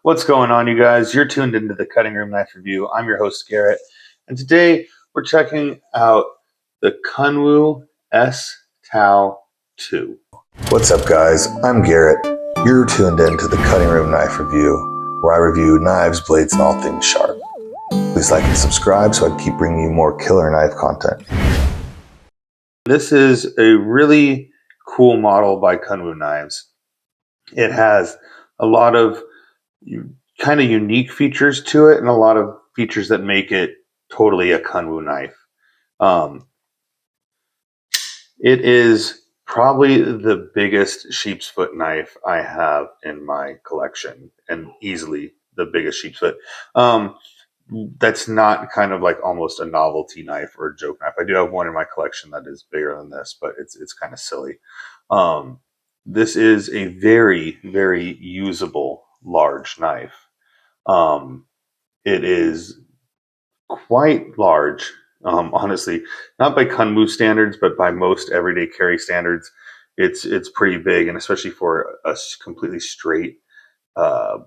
What's going on, you guys? You're tuned into the Cutting Room Knife Review. I'm your host, Garrett, and today we're checking out the Kunwu S-Tao II. What's up, guys? I'm Garrett. You're tuned in to the Cutting Room Knife Review, where I review knives, blades, and all things sharp. Please like and subscribe so I can keep bringing you more killer knife content. This is a really cool model by Kunwu Knives. It has a lot of kind of unique features to it and a lot of features that make it totally a Kunwu knife. It is probably the biggest sheepsfoot knife I have in my collection, and easily the biggest sheepsfoot. That's not kind of like almost a novelty knife or a joke knife. I do have one in my collection that is bigger than this, but it's kind of silly. This is a very, very usable large knife. It is quite large, honestly, not by Kunwu standards, but by most everyday carry standards. It's pretty big, and especially for a completely straight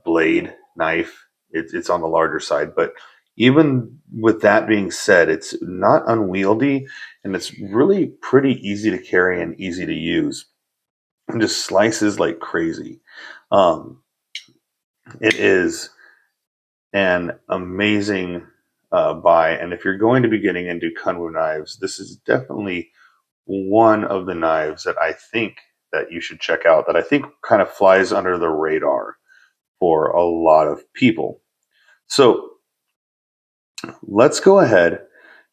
blade knife, it's on the larger side. But even with that being said, it's not unwieldy, and it's really pretty easy to carry and easy to use, and just slices like crazy. It is an amazing buy, and if you're going to be getting into Kunwu knives, this is definitely one of the knives that I think that you should check out, that I think kind of flies under the radar for a lot of people. So let's go ahead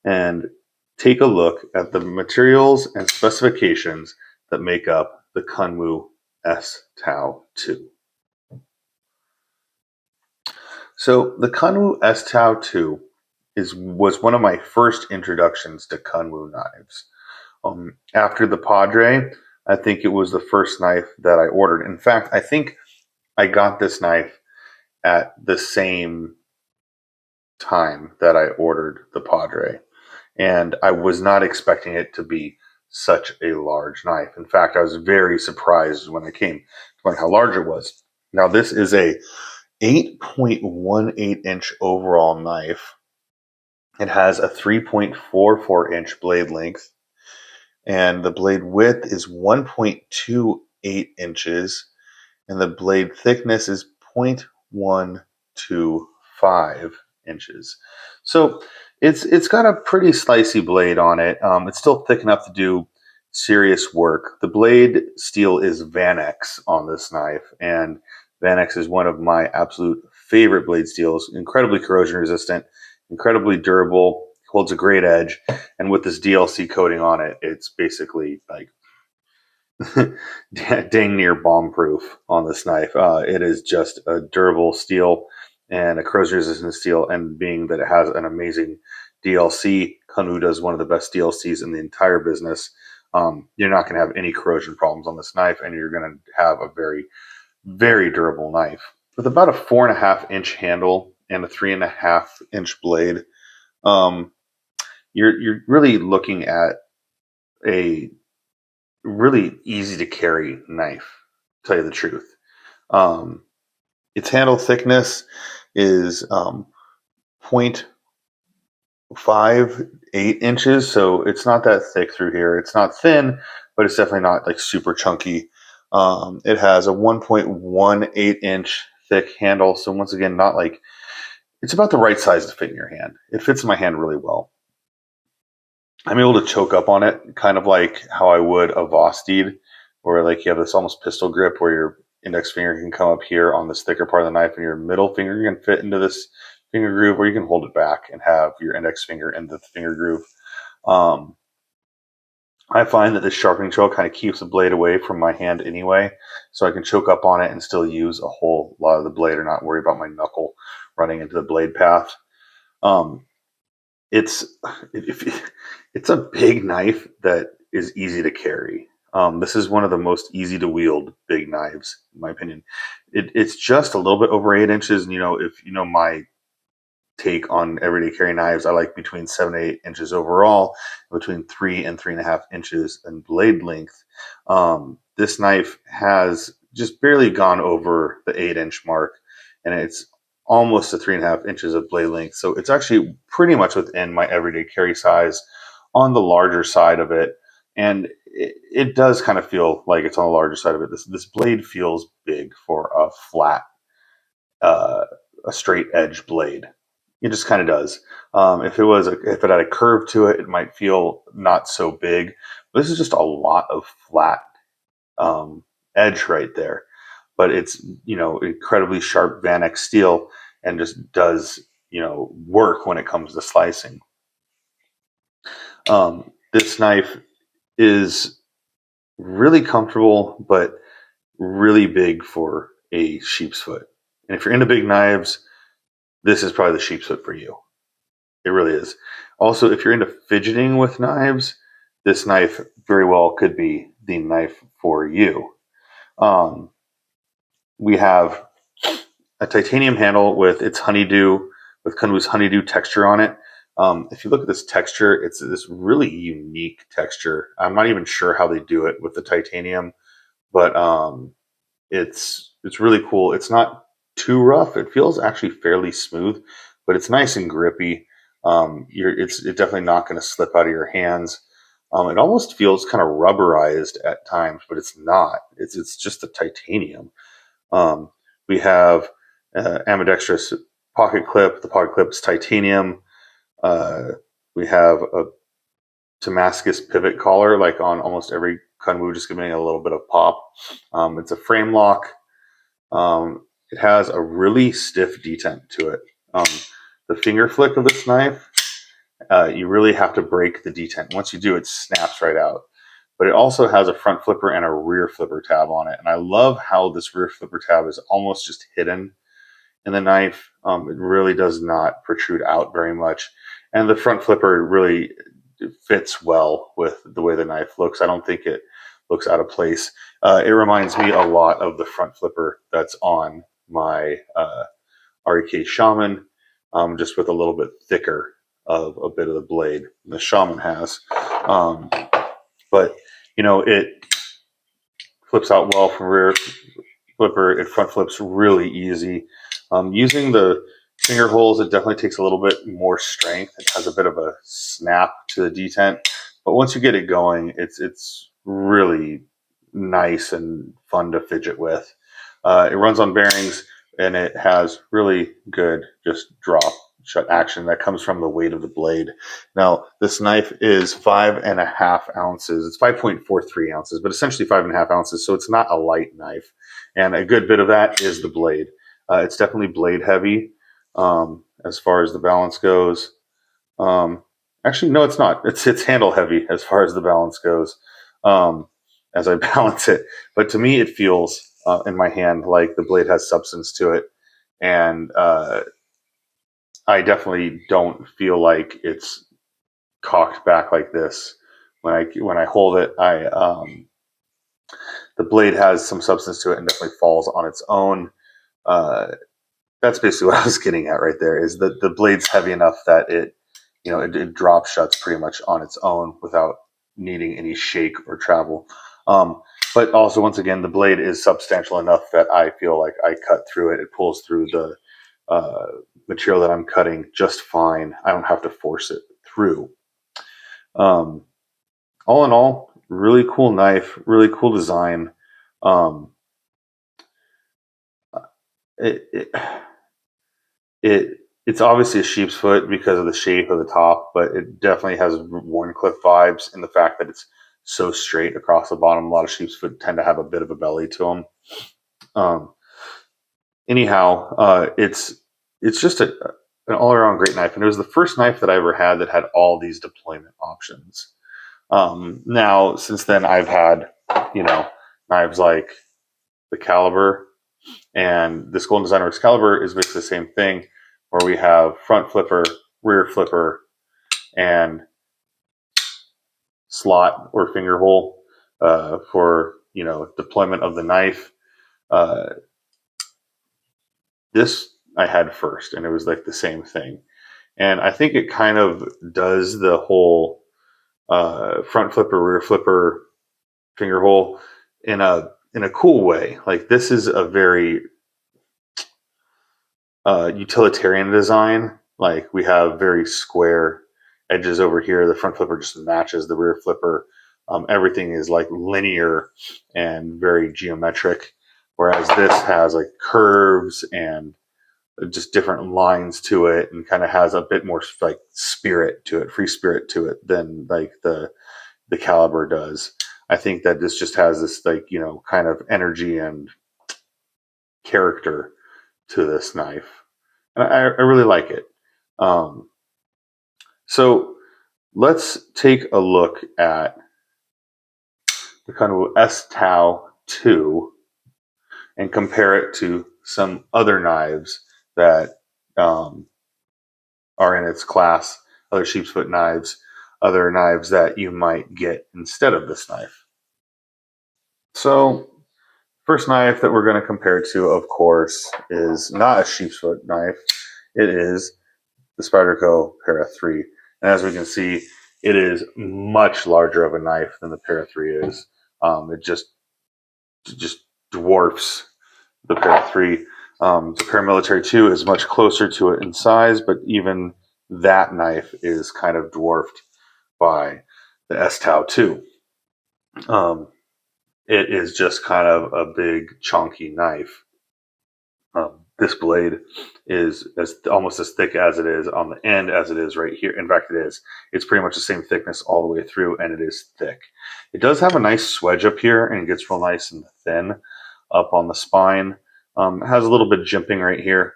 and take a look at the materials and specifications that make up the Kunwu S-Tao II. So the Kunwu S-Tao II was one of my first introductions to Kunwu knives. After the Padre, I think it was the first knife that I ordered. In fact, I think I got this knife at the same time that I ordered the Padre, and I was not expecting it to be such a large knife. In fact, I was very surprised when it came to learn how large it was. Now, this is a 8.18 inch overall knife. It has a 3.44 inch blade length, and the blade width is 1.28 inches, and the blade thickness is 0.125 inches. So it's got a pretty slicey blade on it. It's still thick enough to do serious work. The blade steel is Vanex on this knife, and Vanex is one of my absolute favorite blade steels. Incredibly corrosion resistant, incredibly durable, holds a great edge, and with this DLC coating on it, it's basically like dang near bomb proof on this knife. It is just a durable steel and a corrosion resistant steel, and being that it has an amazing DLC, Kunwu does one of the best DLCs in the entire business. You're not going to have any corrosion problems on this knife, and you're going to have a very, very durable knife with about a 4.5 inch handle and a 3.5 inch blade. You're really looking at a really easy to carry knife, to tell you the truth. Its handle thickness is 0.58 inches, so it's not that thick through here. It's not thin, but it's definitely not like super chunky. It has a 1.18 inch thick handle, so once again, not like, it's about the right size to fit in your hand. It fits in my hand really well. I'm able to choke up on it, kind of like how I would a Vosteed, where like you have this almost pistol grip where your index finger can come up here on this thicker part of the knife, and your middle finger can fit into this finger groove, or you can hold it back and have your index finger in the finger groove. I find that this sharpening choke kind of keeps the blade away from my hand anyway, so I can choke up on it and still use a whole lot of the blade, or not worry about my knuckle running into the blade path. It's a big knife that is easy to carry. This is one of the most easy to wield big knives, in my opinion. It's just a little bit over 8 inches, and if you know my take on everyday carry knives, I like between 7 to 8 inches overall, between 3 and 3.5 inches in blade length. This knife has just barely gone over the 8 inch mark, and it's almost to 3.5 inches of blade length. So it's actually pretty much within my everyday carry size, on the larger side of it. And it does kind of feel like it's on the larger side of it. This blade feels big for a flat, uh, a straight edge blade. It just kind of does. If it had a curve to it, it might feel not so big. But this is just a lot of flat, um, edge right there. But it's, incredibly sharp Vanex steel, and just does, work when it comes to slicing. This knife is really comfortable, but really big for a sheep's foot. And if you're into big knives, this is probably the sheep's foot for you. It really is. Also, if you're into fidgeting with knives, this knife very well could be the knife for you. Um, we have a titanium handle with its honeydew, with Kunwu's honeydew texture on it. If you look at this texture, it's this really unique texture. I'm not even sure how they do it with the titanium, but it's really cool. It's not too rough. It feels actually fairly smooth, but it's nice and grippy. It's definitely not going to slip out of your hands. It almost feels kind of rubberized at times, but it's not. It's just the titanium. Um, we have ambidextrous pocket clip. The pocket clip is titanium. Uh, we have a Damascus pivot collar, like on almost every Kunwu, just giving it a little bit of pop. It's a frame lock. It has a really stiff detent to it. The finger flick of this knife, you really have to break the detent. Once you do, it snaps right out. But it also has a front flipper and a rear flipper tab on it. And I love how this rear flipper tab is almost just hidden in the knife. It really does not protrude out very much. And the front flipper really fits well with the way the knife looks. I don't think it looks out of place. It reminds me a lot of the front flipper that's on my REK Shaman, just with a little bit thicker of a bit of the blade the Shaman has. But it flips out well from rear flipper. It front flips really easy. Using the finger holes, it definitely takes a little bit more strength. It has a bit of a snap to the detent, but once you get it going, it's really nice and fun to fidget with. It runs on bearings, and it has really good just drop shut action that comes from the weight of the blade. Now, this knife is 5.5 ounces. It's 5.43 ounces, but essentially 5.5 ounces. So it's not a light knife. And a good bit of that is the blade. It's definitely blade heavy, as far as the balance goes. Um, Actually, no, it's not. It's handle heavy as far as the balance goes, as I balance it. But to me, it feels in my hand like the blade has substance to it, and I definitely don't feel like it's cocked back like this. When I hold it, the blade has some substance to it and definitely falls on its own. Uh, that's basically what I was getting at right there. Is that the blade's heavy enough that it drop shuts pretty much on its own without needing any shake or travel. But also, once again, the blade is substantial enough that I feel like I cut through it. It pulls through the uh, material that I'm cutting just fine. I don't have to force it through. Um, all in all, really cool knife, really cool design. Um, it, it it it's obviously a sheep's foot because of the shape of the top, but it definitely has Warncliffe vibes in the fact that it's so straight across the bottom. A lot of sheep's foot tend to have a bit of a belly to them. Um, Anyhow, it's just an all around great knife, and it was the first knife that I ever had that had all these deployment options. Now, since then, I've had knives like the Caliber, and this Golden Designer Excalibur is basically the same thing, where we have front flipper, rear flipper, and slot or finger hole for deployment of the knife. Uh, this I had first, and it was like the same thing. And I think it kind of does the whole front flipper, rear flipper, finger hole in a cool way. Like this is a very utilitarian design. Like we have very square edges over here. The front flipper just matches the rear flipper. Everything is like linear and very geometric, whereas this has like curves and just different lines to it, and kind of has a bit more like spirit to it, free spirit to it than like the caliber does. I think that this just has this like, you know, kind of energy and character to this knife. And I really like it. Um, so let's take a look at the Kunwu S-Tao II and compare it to some other knives that um, are in its class, other sheepsfoot knives, other knives that you might get instead of this knife. So first knife that we're going to compare to, of course, is not a sheepsfoot knife. It is the Spyderco Para 3. And as we can see, it is much larger of a knife than the Para 3 is. It just dwarfs the Para 3. The Paramilitary 2 is much closer to it in size, but even that knife is kind of dwarfed by the S-Tao II. It is just kind of a big, chunky knife. This blade is almost as thick as it is on the end as it is right here. In fact, it is. It's pretty much the same thickness all the way through, and it is thick. It does have a nice swedge up here, and it gets real nice and thin up on the spine. It has a little bit of jimping right here,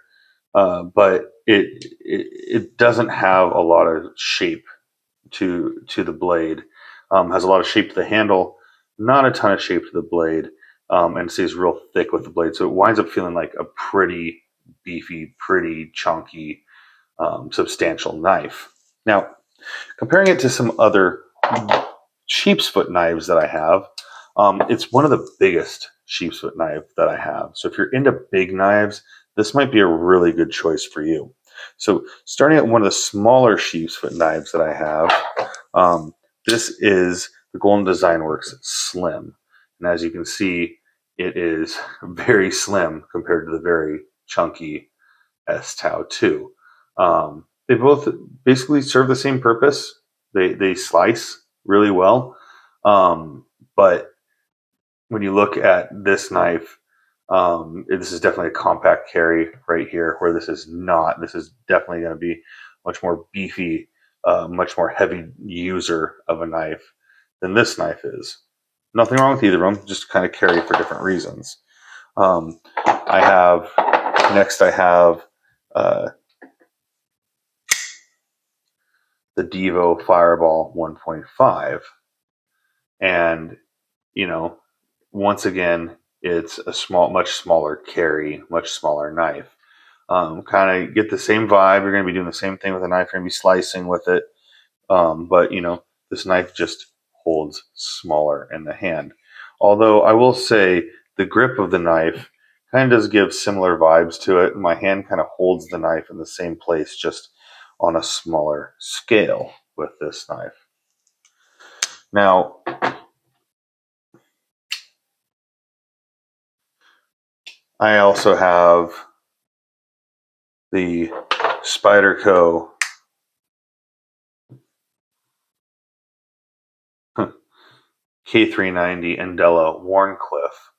but it doesn't have a lot of shape to the blade. Has a lot of shape to the handle, not a ton of shape to the blade, and stays real thick with the blade. So it winds up feeling like a pretty beefy, pretty chunky, substantial knife. Now, comparing it to some other sheepsfoot knives that I have, it's one of the biggest sheepsfoot knife that I have. So if you're into big knives, this might be a really good choice for you. So starting at one of the smaller sheepsfoot knives that I have, this is the Golden Design Works Slim. And as you can see, it is very slim compared to the very chunky S-Tao II. They both basically serve the same purpose. They slice really well. But when you look at this knife, this is definitely a compact carry right here, where this is not. This is definitely going to be much more beefy, much more heavy user of a knife than this knife is. Nothing wrong with either of them, just kind of carry for different reasons. I have the Devo Fireball 1.5, and you know, once again, it's a much smaller carry, much smaller knife. Kind of get the same vibe. You're going to be doing the same thing with a knife. You're going to be slicing with it, but you know, this knife just holds smaller in the hand. Although I will say the grip of the knife kind of does give similar vibes to it. My hand kind of holds the knife in the same place, just on a smaller scale with this knife. Now, I also have the Spyderco K390 Andela Wharncliffe,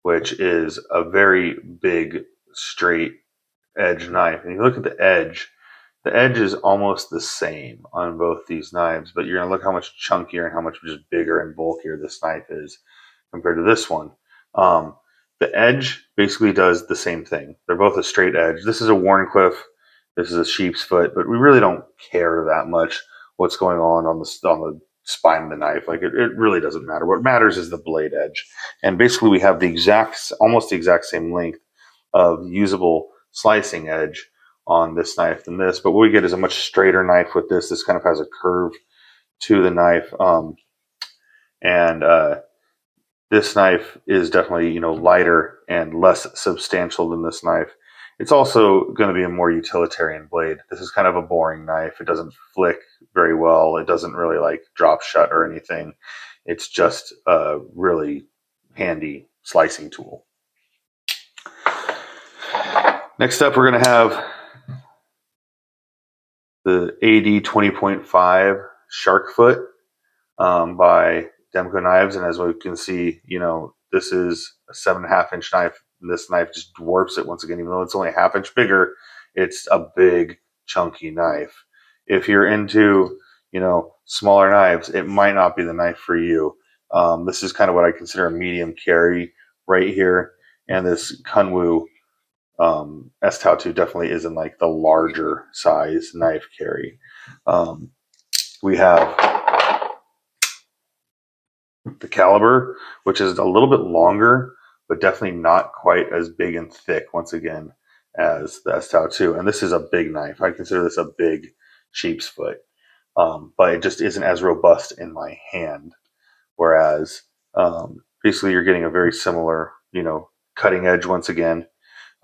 which is a very big straight edge knife. And you look at the edge is almost the same on both these knives, but you're going to look how much chunkier and how much just bigger and bulkier this knife is compared to this one. The edge basically does the same thing. They're both a straight edge. This is a Wharncliffe. This is a sheep's foot, but we really don't care that much what's going on the spine of the knife. Like it really doesn't matter. What matters is the blade edge. And basically we have almost the exact same length of usable slicing edge on this knife than this, but what we get is a much straighter knife with this. This kind of has a curve to the knife, and this knife is definitely, you know, lighter and less substantial than this knife. It's also going to be a more utilitarian blade. This is kind of a boring knife. It doesn't flick very well. It doesn't really like drop shut or anything. It's just a really handy slicing tool. Next up, we're going to have the AD 20.5 Shark Foot by Demco Knives. And as we can see, this is a 7.5 inch knife. This knife just dwarfs it once again, even though it's only a half inch bigger. It's a big, chunky knife. If you're into, smaller knives, it might not be the knife for you. This is kind of what I consider a medium carry right here. And this Kunwu S-Tao II definitely isn't like the larger size knife carry. We have the caliber, which is a little bit longer, but definitely not quite as big and thick, once again, as the S-Tao II. And this is a big knife. I consider this a big sheep's foot, but it just isn't as robust in my hand. Whereas, basically, you're getting a very similar, cutting edge once again.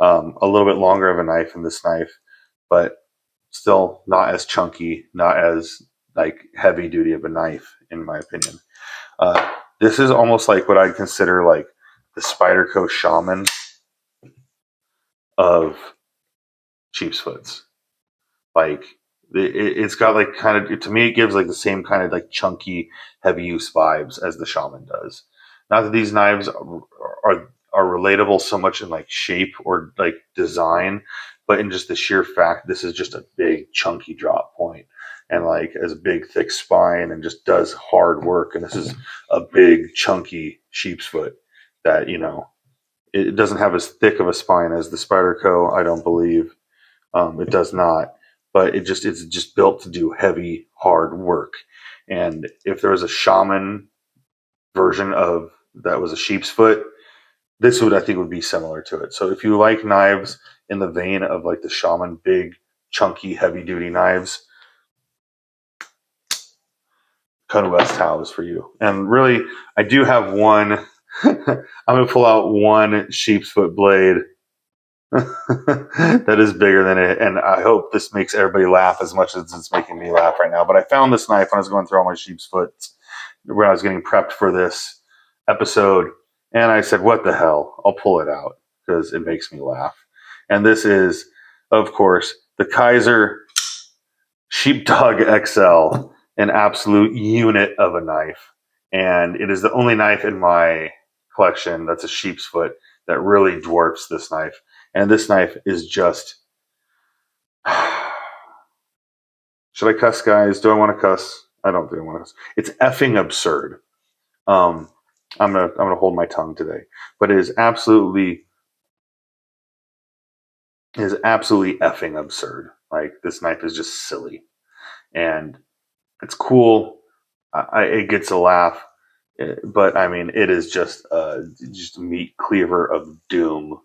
A little bit longer of a knife in this knife, but still not as chunky, not as like heavy duty of a knife, in my opinion. This is almost like what I'd consider like the Spyderco Shaman of sheepsfoots. Like it's got like kind of, to me, it gives like the same kind of like chunky, heavy use vibes as the Shaman does. Not that these knives are relatable so much in like shape or like design, but in just the sheer fact this is just a big chunky drop point and like as a big thick spine and just does hard work. And this is a big chunky sheep's foot that it doesn't have as thick of a spine as the Spyderco. I don't believe it does not, but it's just built to do heavy hard work. And if there was a Shaman version of that was a sheep's foot, this would, I think, would be similar to it. So if you like knives in the vein of like the Shaman, big, chunky, heavy duty knives, Kunwu S-Tao is for you. And really, I do have one. I'm going to pull out one sheep's foot blade that is bigger than it. And I hope this makes everybody laugh as much as it's making me laugh right now. But I found this knife when I was going through all my sheep's foots when I was getting prepped for this episode. And I said, what the hell? I'll pull it out because it makes me laugh. And this is, of course, the Kaiser Sheepdog XL, an absolute unit of a knife. And it is the only knife in my collection that's a sheep's foot that really dwarfs this knife. And this knife is just... Should I cuss, guys? Do I want to cuss? I don't really want to cuss. It's effing absurd. I'm gonna hold my tongue today, but it is absolutely effing absurd. Like, this knife is just silly, and it's cool. It gets a laugh, but I mean, it is just a meat cleaver of doom.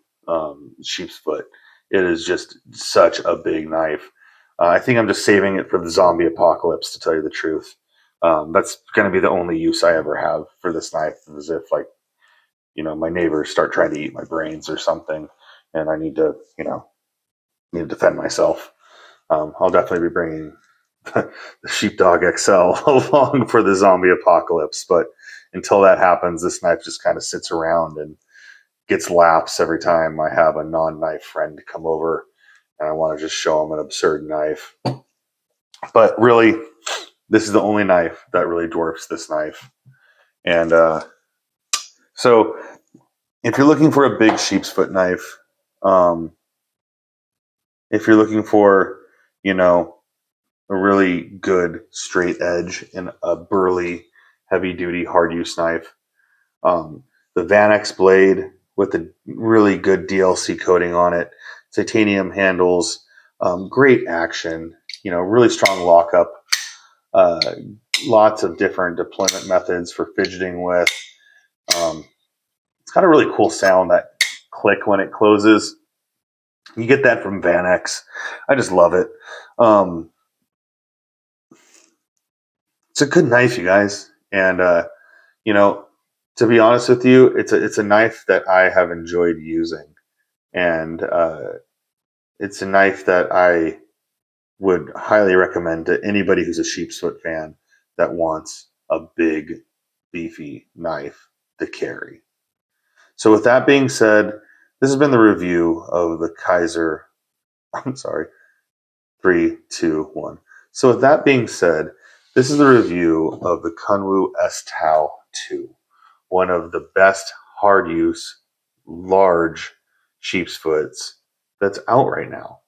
Sheep's foot. It is just such a big knife. I think I'm just saving it for the zombie apocalypse, to tell you the truth. That's going to be the only use I ever have for this knife, is if like my neighbors start trying to eat my brains or something, and I need to defend myself. I'll definitely be bringing the Sheepdog XL along for the zombie apocalypse. But until that happens, this knife just kind of sits around and gets laughs every time I have a non-knife friend come over and I want to just show them an absurd knife. But really, this is the only knife that really dwarfs this knife. And so if you're looking for a big sheep's foot knife, if you're looking for, a really good straight edge and a burly, heavy duty, hard use knife, the Vanex blade with the really good DLC coating on it, titanium handles, great action, really strong lockup, lots of different deployment methods for fidgeting with. It's got a really cool sound, that click when it closes. You get that from Vanex. I just love it. It's a good knife, you guys. And, to be honest with you, it's a knife that I have enjoyed using. And it's a knife that I would highly recommend to anybody who's a sheepsfoot fan that wants a big, beefy knife to carry. So with that being said, This has been the review of the Kaiser. I'm sorry. 3, 2, 1. So with that being said, this is the review of the Kunwu S-Tao II, one of the best hard use, large sheepsfoots that's out right now.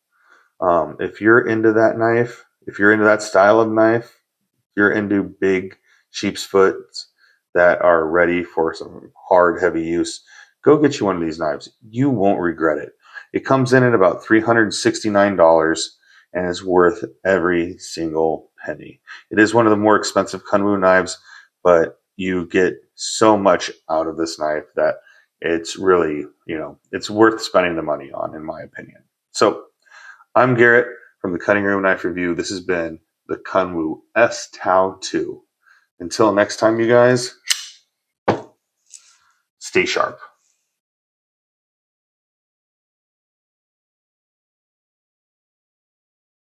If you're into that knife, if you're into that style of knife, if you're into big sheepsfoots that are ready for some hard, heavy use, go get you one of these knives. You won't regret it. It comes in at about $369 and is worth every single penny. It is one of the more expensive Kunwu knives, but you get so much out of this knife that it's really, it's worth spending the money on, in my opinion. So I'm Garrett from the Cutting Room Knife Review. This has been the Kunwu S-Tao II. Until next time, you guys, stay sharp.